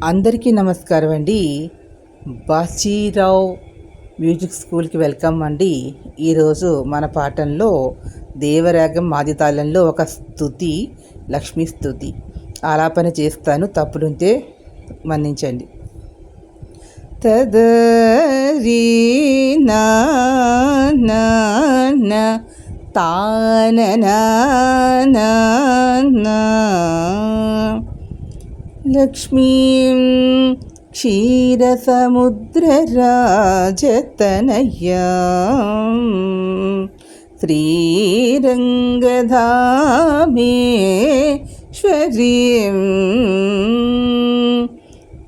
అందరికీ నమస్కారం అండి. బాచీరావు మ్యూజిక్ స్కూల్కి వెల్కమ్ అండి. ఈరోజు మన పాఠంలో దేవరాగం ఆదితాళంలో ఒక స్తుతి, లక్ష్మీ స్తుతి ఆలాపన చేస్తాను. తప్పులుంటే మన్నించండి. తదరీ నా తాననా లక్ష్మీం క్షీరసముద్రరాజతనయాం శ్రీరంగధామేశ్వరీం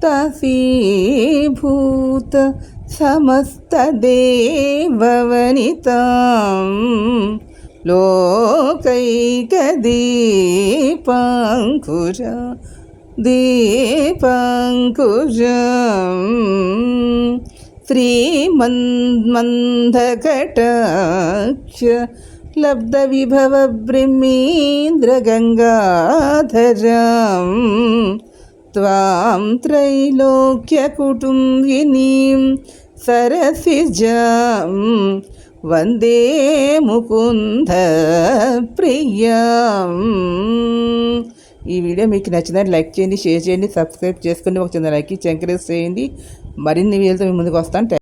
తసీభూత సమస్తదేవవనితాం లోకైకదీపాంకురా దీపాంకురం శ్రీమందకటాక్ష లబ్ధవిభవ బ్రహ్మేంద్రగంగాధరం త్వాం త్రైలోక్యకుటుంబినీం సరసిజాం వందే ముకుంద ప్రియం. ఈ వీడియో మీకు నచ్చినట్టు లైక్ చేయండి, షేర్ చేయండి, సబ్స్క్రైబ్ చేసుకుని ఒక చిన్న లైక్ ఇచ్చి ఎంకరేజ్ చేయండి. మరిన్ని వీడియోలతో మీ ముందుకు వస్తాను.